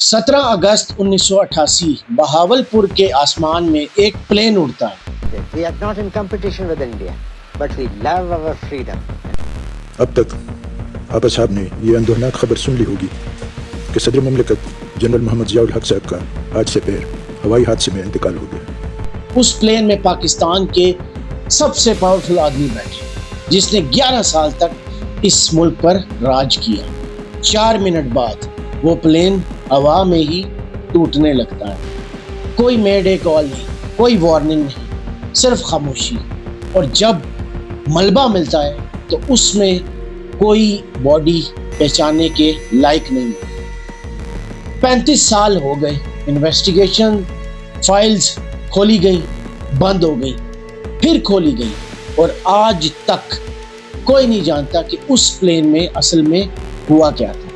17 अगस्त 1988 बहावलपुर के आसमान में एक प्लेन उड़ता है। We are not in competition with India, but we love our freedom. अब तक आप साहब ने ये अंदोहनाक खबर सुन ली होगी कि सदर मुमलिकत जनरल मोहम्मद ज़ियाउल हक साहब का आज से पैर हवाई हादसे में इंतकाल हो गया। उस प्लेन में पाकिस्तान के सबसे पावरफुल आदमी बैठे जिसने 11 साल तक इस मुल्क पर राज किया। 4 मिनट बाद वो प्लेन हवा में ही टूटने लगता है। कोई मेडे कॉल नहीं, कोई वार्निंग नहीं, सिर्फ खामोशी। और जब मलबा मिलता है तो उसमें कोई बॉडी पहचानने के लायक नहीं है। 35 साल हो गए, इन्वेस्टिगेशन फाइल्स खोली गई, बंद हो गई, फिर खोली गई, और आज तक कोई नहीं जानता कि उस प्लेन में असल में हुआ क्या था।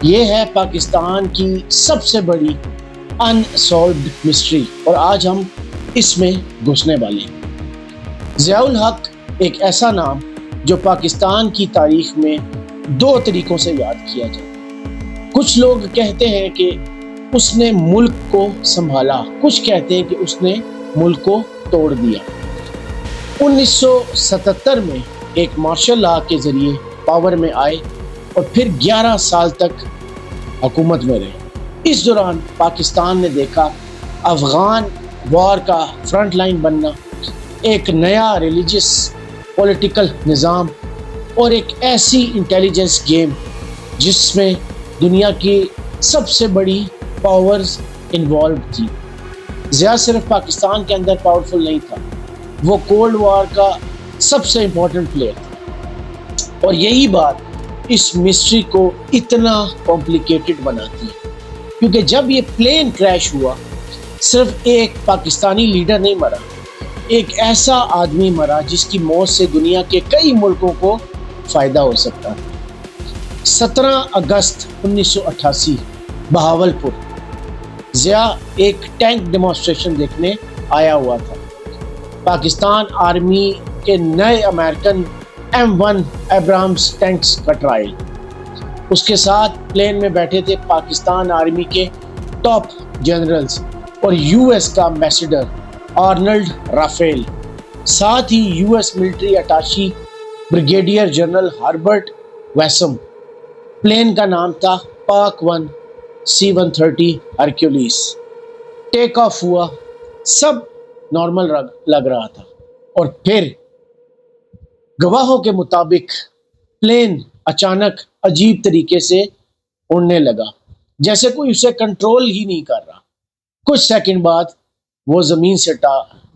ये है पाकिस्तान की सबसे बड़ी अनसॉल्व्ड मिस्ट्री, और आज हम इसमें घुसने वाले हैं। ज़ियाउल हक एक ऐसा नाम जो पाकिस्तान की तारीख में 2 तरीकों से याद किया जाता है। कुछ लोग कहते हैं कि उसने मुल्क को संभाला, कुछ कहते हैं कि उसने मुल्क को तोड़ दिया। 1977 में एक मार्शल लॉ के जरिए पावर में आए और फिर 11 साल तक हुकूमत में रहे। इस दौरान पाकिस्तान ने देखा अफगान वॉर का फ्रंट लाइन बनना, एक नया रिलीजियस पॉलिटिकल निज़ाम और एक ऐसी इंटेलिजेंस गेम जिसमें दुनिया की सबसे बड़ी पावर्स इन्वॉल्व थी। ज़िया सिर्फ पाकिस्तान के अंदर पावरफुल नहीं था, वो कोल्ड वॉर का सबसे इम्पोर्टेंट प्लेयर था। और यही बात इस मिस्ट्री को इतना कॉम्प्लिकेटेड बनाती है, क्योंकि जब ये प्लेन क्रैश हुआ सिर्फ एक पाकिस्तानी लीडर नहीं मरा, एक ऐसा आदमी मरा जिसकी मौत से दुनिया के कई मुल्कों को फ़ायदा हो सकता है। 17 अगस्त 1988 बहावलपुर। ज़िया एक टैंक डेमोन्स्ट्रेशन देखने आया हुआ था। पाकिस्तान आर्मी के नए अमेरिकन M1 एब्राम्स टैंक्स का ट्रायल। उसके साथ प्लेन में बैठे थे पाकिस्तान आर्मी के टॉप जनरल्स और US का एम्बेसडर आर्नल्ड राफेल, साथ ही US military attache brigadier general Herbert Wassom. Plane का नाम था पाक 1 C-130 हरक्यूलिस। टेक ऑफ हुआ, सब नॉर्मल लग रहा था, और फिर गवाहों के मुताबिक प्लेन अचानक अजीब तरीके से उड़ने लगा, जैसे कोई उसे कंट्रोल ही नहीं कर रहा। कुछ सेकंड बाद वो जमीन से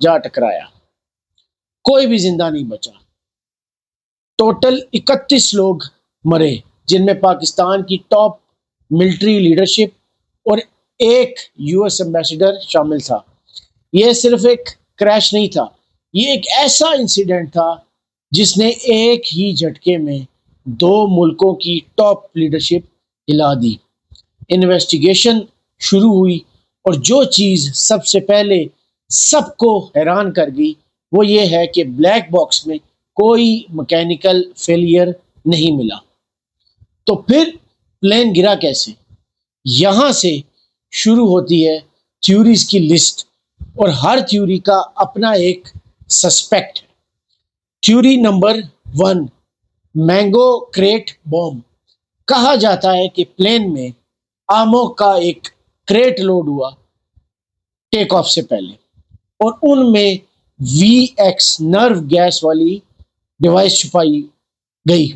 जा टकराया। कोई भी जिंदा नहीं बचा। टोटल 31 लोग मरे, जिनमें पाकिस्तान की टॉप मिलिट्री लीडरशिप और एक US एम्बेसडर शामिल था। यह सिर्फ एक क्रैश नहीं था, ये एक ऐसा इंसिडेंट था जिसने एक ही झटके में 2 मुल्कों की टॉप लीडरशिप हिला दी। इन्वेस्टिगेशन शुरू हुई, और जो चीज़ सबसे पहले सबको हैरान कर गई वो ये है कि ब्लैक बॉक्स में कोई मैकेनिकल फेलियर नहीं मिला। तो फिर प्लेन गिरा कैसे? यहाँ से शुरू होती है थ्योरीज की लिस्ट, और हर थ्योरी का अपना एक सस्पेक्ट है। Theory number 1, mango crate bomb. कहा जाता है कि प्लेन में आमों का एक क्रेट लोड हुआ टेक ऑफ से पहले, और उनमें VX नर्व गैस वाली डिवाइस छुपाई गई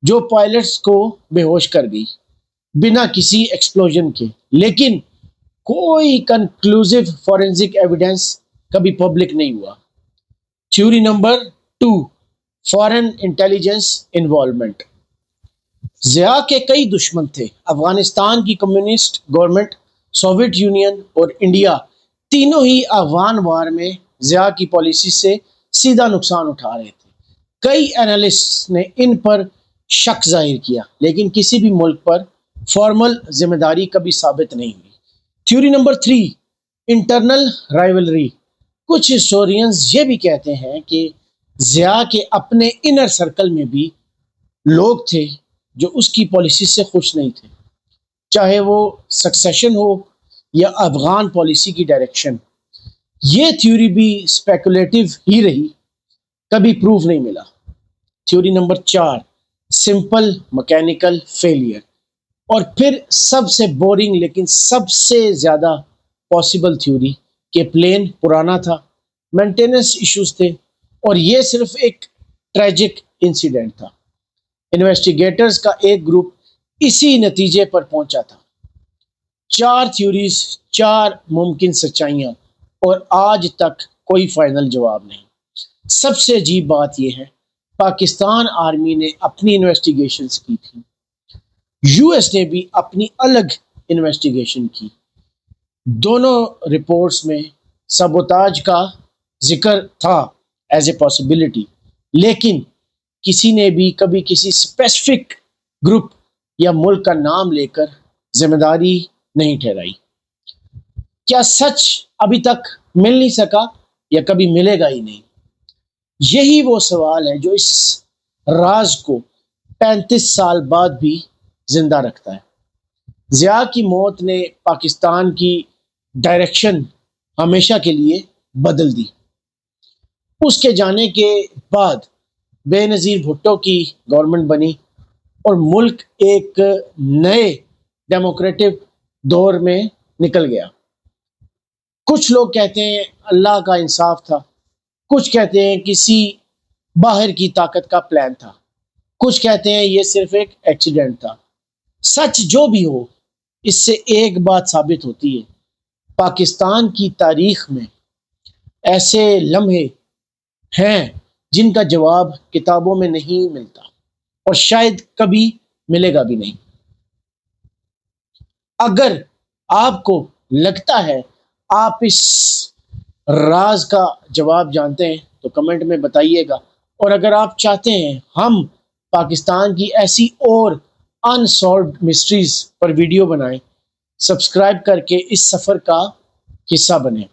जो पायलट्स को बेहोश कर गई बिना किसी एक्सप्लोजन के। लेकिन कोई कंक्लूसिव फॉरेंसिक एविडेंस कभी पब्लिक नहीं हुआ। Theory number 2, foreign intelligence involvement. Zia के कई दुश्मन थे। अफगानिस्तान की कम्युनिस्ट गवर्नमेंट, सोवियत यूनियन और इंडिया, तीनों ही अफगान वार में ज़िया की पॉलिसी से सीधा नुकसान उठा रहे थे। कई एनालिस्ट्स ने इन पर शक जाहिर किया, लेकिन किसी भी मुल्क पर फॉर्मल जिम्मेदारी कभी साबित नहीं हुई। Theory number 3, internal rivalry. कुछ हिस्टोरियंस ये भी कहते हैं कि ज़िया के अपने इनर सर्कल में भी लोग थे जो उसकी पॉलिसी से खुश नहीं थे। چاہے وہ سکسیشن ہو یا افغان پالیسی کی ڈائریکشن. یہ تھیوری بھی اسپیکولیٹو ہی رہی، کبھی پروف نہیں ملا. Theory number 4، simple mechanical failure. اور پھر سب سے بورنگ لیکن سب سے زیادہ پاسبل تھیوری کہ پلین پرانا تھا، مینٹیننس ایشوز تھے، اور یہ صرف ایک ٹریجک انسیڈنٹ تھا. انویسٹیگیٹرز کا ایک گروپ اسی نتیجے پر پہنچا تھا. 4 تھیوریز، 4 ممکن سچائیاں، اور آج تک کوئی فائنل جواب نہیں. سب سے عجیب بات یہ ہے، پاکستان آرمی نے اپنی انویسٹیگیشنز کی تھی، یو ایس نے بھی اپنی الگ انویسٹیگیشن کی. دونوں رپورٹس میں سبوتاج کا ذکر تھا ایز اے پاسبلٹی، لیکن کسی نے بھی کبھی کسی اسپیسیفک گروپ یا ملک کا نام لے کر ذمہ داری نہیں ٹھہرائی. کیا سچ ابھی تک مل نہیں سکا یا کبھی ملے گا ہی نہیں؟ یہی وہ سوال ہے جو اس راز کو 35 سال بعد بھی زندہ رکھتا ہے. ضیاء کی موت نے پاکستان کی ڈائریکشن ہمیشہ کے لیے بدل دی. اس کے جانے کے بعد بے نظیر بھٹو کی گورنمنٹ بنی اور ملک ایک نئے ڈیموکریٹک دور میں نکل گیا. کچھ لوگ کہتے ہیں اللہ کا انصاف تھا، کچھ کہتے ہیں کسی باہر کی طاقت کا پلان تھا، کچھ کہتے ہیں یہ صرف ایک ایکسیڈنٹ تھا. سچ جو بھی ہو، اس سے ایک بات ثابت ہوتی ہے، پاکستان کی تاریخ میں ایسے لمحے ہیں جن کا جواب کتابوں میں نہیں ملتا اور شاید کبھی ملے گا بھی نہیں. اگر آپ کو لگتا ہے آپ اس راز کا جواب جانتے ہیں تو کمنٹ میں بتائیے گا، اور اگر آپ چاہتے ہیں ہم پاکستان کی ایسی اور انسالوڈ مسٹریز پر ویڈیو بنائیں، سبسکرائب کر کے اس سفر کا حصہ بنیں.